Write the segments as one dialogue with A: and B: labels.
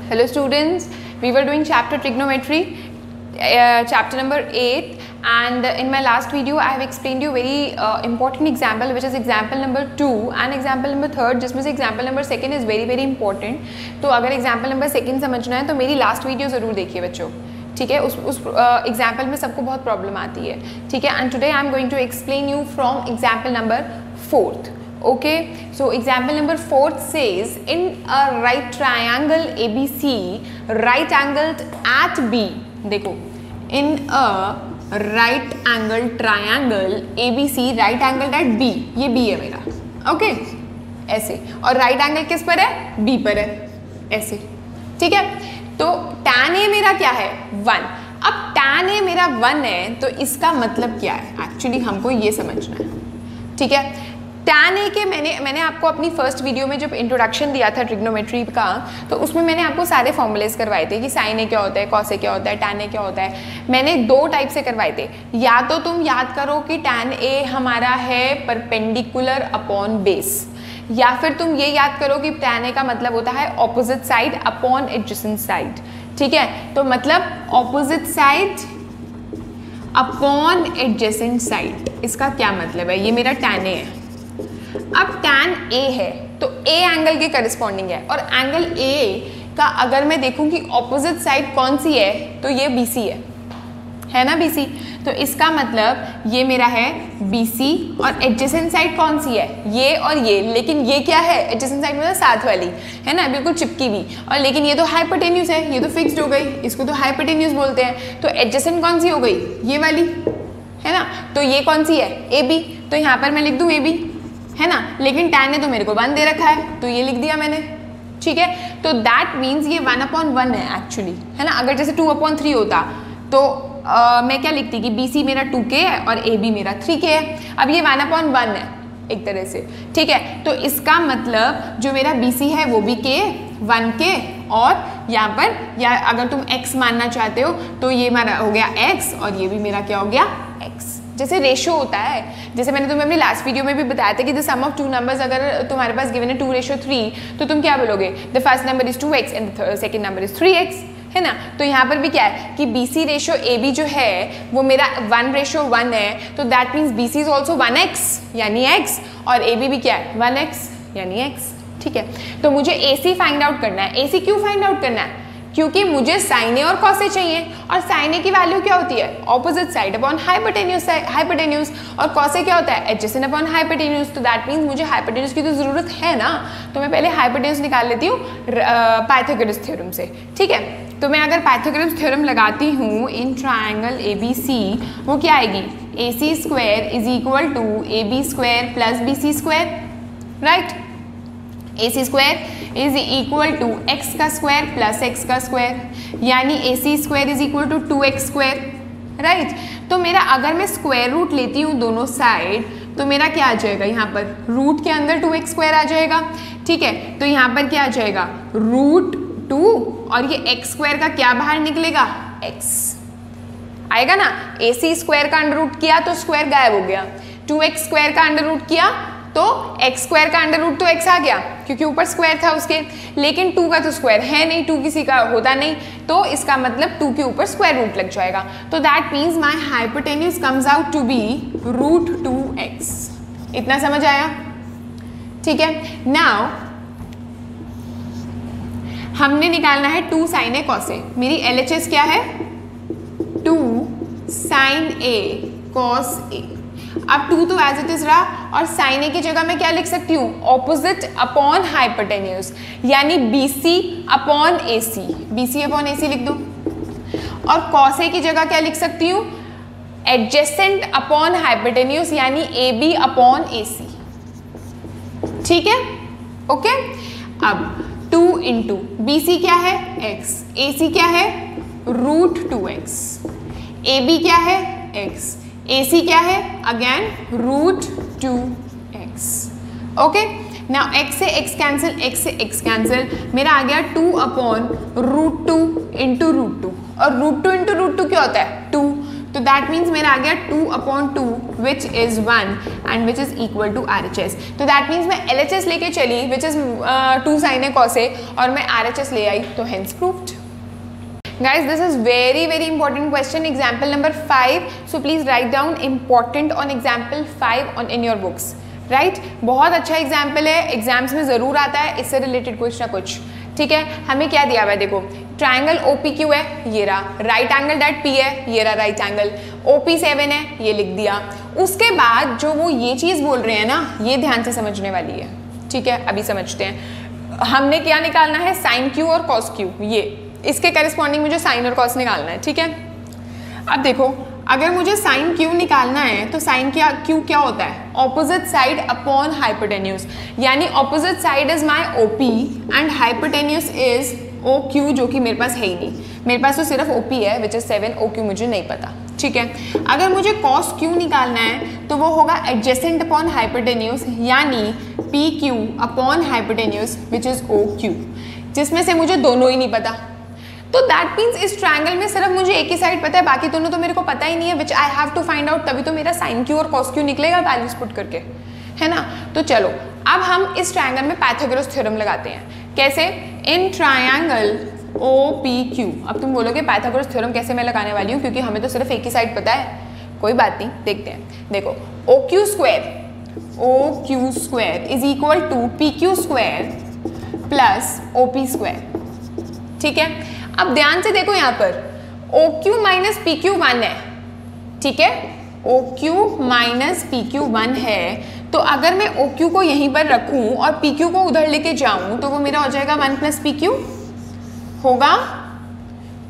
A: Hello students, we were doing chapter trigonometry, chapter number 8, and in my last video I have explained you very important example which is example number 2 and example number 3 जिसमें से example number 2 is very important. तो अगर example number 2 समझना है तो मेरी last video ज़रूर देखिए बच्चों, ठीक है. उस example में सबको बहुत problem आती है, ठीक है. And today I am going to explain you from example number 4. Okay, so example number 4 says in a right triangle ABC, right angled at B. देखो, in a right angled triangle ABC, right angled at B. ये B है मेरा, okay? ऐसे, और right angle किस पर है? B पर है, ऐसे, ठीक है. तो tan A मेरा क्या है? 1. अब tan A मेरा 1 है तो इसका मतलब क्या है? एक्चुअली हमको ये समझना है, ठीक है. tan A के मैंने आपको अपनी फर्स्ट वीडियो में जब इंट्रोडक्शन दिया था ट्रिग्नोमेट्री का, तो उसमें मैंने आपको सारे फॉर्मूलेज करवाए थे कि sin A क्या होता है, cos A क्या होता है, tan A क्या होता है. मैंने 2 टाइप से करवाए थे. या तो तुम याद करो कि tan A हमारा है परपेंडिकुलर अपॉन बेस, या फिर तुम ये याद करो कि tan A का मतलब होता है opposite side upon adjacent side, ठीक है. तो मतलब opposite side upon adjacent side, इसका क्या मतलब है? ये मेरा tan A है. अब tan A है तो A एंगल के करस्पॉन्डिंग है, और एंगल A का अगर मैं देखूं कि ऑपोजिट साइड कौन सी है तो ये BC है ना, BC. तो इसका मतलब ये मेरा है BC, और एडजेसेंट साइड कौन सी है? ये और ये. लेकिन ये क्या है? एडजेसेंट साइड मतलब साथ वाली है ना, बिल्कुल चिपकी हुई. और लेकिन ये तो हाइपोटेन्यूज है, ये तो फिक्स्ड हो गई, इसको तो हाइपोटेन्यूज बोलते हैं. तो एडजेसेंट कौन सी हो गई? ये वाली है ना. तो ये कौन सी है? AB. तो यहाँ पर मैं लिख दूँ AB, है ना. लेकिन tan ने तो मेरे को 1 दे रखा है तो ये लिख दिया मैंने, ठीक है. तो दैट मीन्स ये 1/1 है एक्चुअली, है ना. अगर जैसे 2/3 होता तो मैं क्या लिखती कि BC मेरा 2K है और AB मेरा 3K है. अब ये 1/1 है एक तरह से, ठीक है. तो इसका मतलब जो मेरा BC है वो भी K 1K, और यहाँ पर या अगर तुम x मानना चाहते हो तो ये मेरा हो गया x, और ये भी मेरा क्या हो गया? x. जैसे रेशो होता है, जैसे मैंने तुम्हें अपनी लास्ट वीडियो में भी बताया था कि द सम ऑफ 2 नंबर्स अगर तुम्हारे पास गिवन है 2:3, तो तुम क्या बोलोगे? The first number is 2x and the second number is 3x, है ना. तो यहाँ पर भी क्या है कि BC रेशो AB जो है वो मेरा 1:1 है, तो that means BC is also 1x यानी x, और AB भी क्या है? 1x यानी x, ठीक है. तो मुझे AC फाइंड आउट करना है. AC क्यों फाइंड आउट करना है? क्योंकि मुझे sin A और cos A चाहिए, और sin A की वैल्यू क्या होती है? ऑपोजिट साइड अपॉन हाइपोटेन्यूज, और cos A क्या होता है? Adjacent upon hypotenuse. तो दैट मीन्स मुझे हाइपोटेन्यूज की तो जरूरत है ना, तो मैं पहले हाइपोटेन्यूज निकाल लेती हूँ पाइथागोरस थ्योरम से, ठीक है. तो मैं अगर पाइथागोरस थ्योरम लगाती हूँ इन ट्राइंगल ABC, वो क्या आएगी? AC² is equal to AB² plus BC², right. AC² is equal to x का स्क्वायर प्लस x का स्क्वायर, यानी AC² is equal to 2x², right. तो मेरा अगर मैं स्क्वायर रूट लेती हूँ दोनों साइड तो मेरा क्या आ जाएगा? यहाँ पर रूट के अंदर 2x² आ जाएगा, ठीक है. तो यहाँ पर क्या आ जाएगा? √2, और ये x² का क्या बाहर निकलेगा? x आएगा ना. AC² का अंडर रूट किया तो स्क्वायर गायब हो गया, 2x² का अंडर रूट किया तो x² का अंडर रूट तो x आ गया क्योंकि ऊपर स्क्वायर था उसके. लेकिन 2 का तो स्क्वायर है नहीं, 2 किसी का होता नहीं, तो इसका मतलब 2 के ऊपर स्क्वायर रूट lग जाएगा. तो that means my hypotenuse comes out to be √2x. इतना समझ आया? ठीक है. नाउ हमने निकालना है 2 sin A cos A. मेरी LHS क्या है? 2 sin A cos A. अब 2 तो एज इट इज रहा, और sin A की जगह मैं क्या लिख सकती हूँ? ऑपोजिट अपॉन हाइपोटेन्यूज, यानी BC upon AC. BC upon AC लिख दो. और cos A की जगह क्या लिख सकती हूँ? एडजेसेंट अपॉन हाइपोटेन्यूज, यानी AB अपॉन AC, ठीक है. ओके. अब 2 इंटू BC क्या है? x, AC क्या है? √2x, AB क्या है? x, AC क्या है? Again √2x. Okay. Now x से x कैंसिल, x से x कैंसिल, मेरा आ गया 2/√2 इंटू √2, और √2 इंटू √2 क्या होता है? 2. तो दैट मीन्स मेरा आ गया 2/2 which is 1 and which is equal to RHS। तो दैट मीन्स मैं LHS लेके चली विच इज़ 2 sin है cos है और मैं RHS ले आई, तो hence proved. Guys, this is very important question, example number 5. So please write down important on example 5 in your books. Right? बहुत अच्छा एग्जाम्पल है, एग्जाम्स में ज़रूर आता है इससे रिलेटेड कुछ ना कुछ। ठीक है, हमें क्या दिया हुआ है, देखो ट्राइंगल OPQ है, ये रहा, राइट एंगल दैट P है, ये रहा राइट एंगल, OP7 है, ये लिख दिया। उसके बाद जो वो ये चीज़ बोल रहे हैं ना, ये ध्यान से समझने वाली है। ठीक है, अभी समझते हैं। हमने क्या निकालना है, साइन Q और कॉस Q, ये इसके करस्पॉन्डिंग मुझे साइन और कॉस निकालना है। ठीक है, अब देखो अगर मुझे साइन Q निकालना है तो साइन Q क्या होता है, ऑपोजिट साइड अपॉन हाइपोटेन्यूज, यानी opposite side is my OP and hypotenuse is OQ, जो कि मेरे पास है ही नहीं, मेरे पास तो सिर्फ OP है विच इज 7, OQ मुझे नहीं पता। ठीक है, अगर मुझे कॉस Q निकालना है तो वो होगा एडजेसेंट अपॉन हाइपोटेन्यूज, यानी PQ upon hypotenuse which is OQ, जिसमें से मुझे दोनों ही नहीं पता। तो दैट मीन्स इस ट्रायंगल में सिर्फ मुझे एक ही साइड पता है, बाकी दोनों तो मेरे को पता ही नहीं है, which I have to find out, तभी तो मेरा साइन Q और कॉस Q निकलेगा वैल्यूज पुट करके, है ना। तो चलो अब हम इस ट्रायंगल में पाइथागोरस थ्योरम लगाते हैं। कैसे, इन ट्रायंगल OPQ। अब तुम बोलोगे पाइथागोरस थ्योरम कैसे मैं लगाने वाली हूँ, क्योंकि हमें तो सिर्फ एक ही साइड पता है। कोई बात नहीं, देखते हैं। देखो OQ square is equal to PQ square plus OP square. ठीक है, अब ध्यान से देखो यहाँ पर OQ माइनस PQ 1 है। ठीक है, OQ माइनस PQ 1 है, तो अगर मैं OQ को यहीं पर रखूं और PQ को उधर लेके जाऊं तो वो मेरा हो जाएगा 1 प्लस PQ होगा।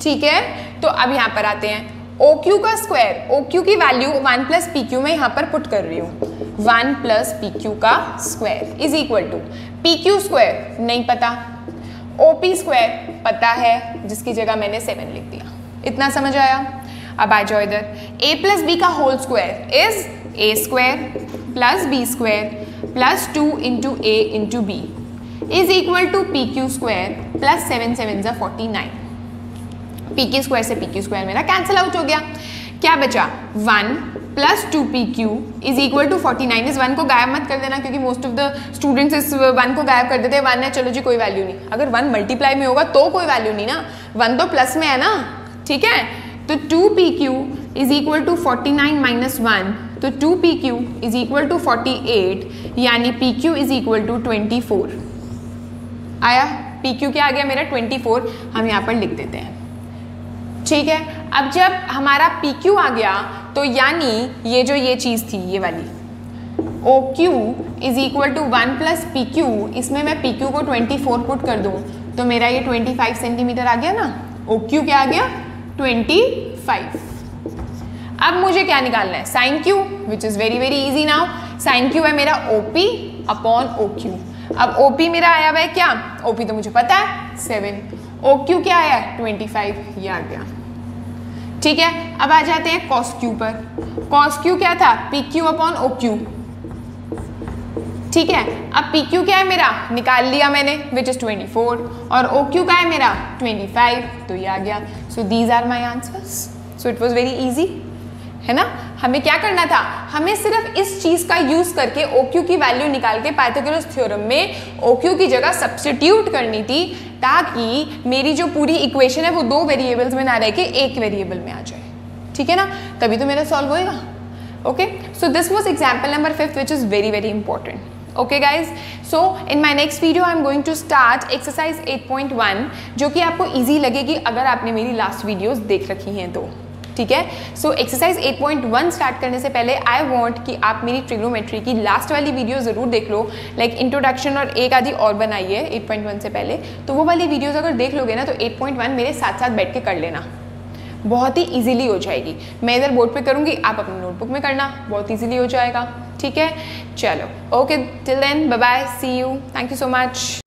A: ठीक है, तो अब यहाँ पर आते हैं, OQ का स्क्वायर, OQ की वैल्यू 1 प्लस PQ में यहाँ पर पुट कर रही हूँ, 1 प्लस PQ का square is equal to PQ square नहीं पता, OP स्क्वायर पता है, जिसकी जगह मैंने 7 लिख दिया। इतना समझ आया। अब आ जाओ इधर, A प्लस बी का whole square is A square plus B square plus 2 into A into B is equal to PQ square plus 7 7 जा 49। PQ स्क्वायर से PQ स्क्वायर मेरा कैंसिल आउट हो गया। क्या बचा, 1 plus 2PQ is equal to 49। इस 1 को गायब मत कर देना, क्योंकि मोस्ट ऑफ द स्टूडेंट्स इस 1 को गायब कर देते हैं। 1 है, चलो जी कोई वैल्यू नहीं। अगर 1 मल्टीप्लाई में होगा तो कोई वैल्यू नहीं ना, 1 तो प्लस में है ना। ठीक है, तो 2PQ is equal to 49 minus 1, तो 2PQ इज इक्वल टू 48, यानी PQ इज इक्वल टू 24 आया। PQ क्या आ गया मेरा, 24, हम यहाँ पर लिख देते हैं। ठीक है, अब जब हमारा PQ आ गया तो यानी ये चीज़ थी ये वाली OQ is equal to 1 plus PQ, इसमें मैं PQ को 24 पुट कर दूं तो मेरा ये 25 सेंटीमीटर आ गया ना। OQ क्या आ गया, 25। अब मुझे क्या निकालना है, sine Q, which is very easy now. Sine Q है मेरा OP अपॉन OQ। अब OP मेरा आया हुआ है क्या, OP तो मुझे पता है 7, OQ क्या आया 25, ये आ गया। ठीक है, अब आ जाते हैं cos Q पर। cos Q क्या था, PQ अपॉन OQ। ठीक है, अब PQ क्या है मेरा, निकाल लिया मैंने, विच इज 24, और OQ का है मेरा 25, तो ये आ गया। So these are my answers. So it was very easy, है ना। हमें क्या करना था, हमें सिर्फ इस चीज का यूज करके OQ की वैल्यू निकाल के पाइथागोरस थ्योरम में OQ की जगह सब्स्टिट्यूट करनी थी, ताकि मेरी जो पूरी इक्वेशन है वो 2 वेरिएबल्स में ना रह के 1 वेरिएबल में आ जाए। ठीक है ना, तभी तो मेरा सॉल्व होएगा। Okay, so this was example number 5 which is very important. Okay guys, so in my next video I am going to start exercise 8.1, जो कि आपको easy लगेगी अगर आपने मेरी लास्ट वीडियोस देख रखी हैं तो। ठीक है, सो एक्सरसाइज 8.1 स्टार्ट करने से पहले आई वांट कि आप मेरी ट्रिग्नोमेट्री की लास्ट वाली वीडियो ज़रूर देख लो, लाइक इंट्रोडक्शन और एक आधी और बनाई है 8.1 से पहले, तो वो वाली वीडियोस अगर देख लोगे ना तो 8.1 मेरे साथ साथ बैठ के कर लेना, बहुत ही इजीली हो जाएगी। मैं इधर बोर्ड पे करूँगी, आप अपनी नोटबुक में करना, बहुत इजीली हो जाएगा। ठीक है, चलो okay, till then bye bye, see you, thank you so much.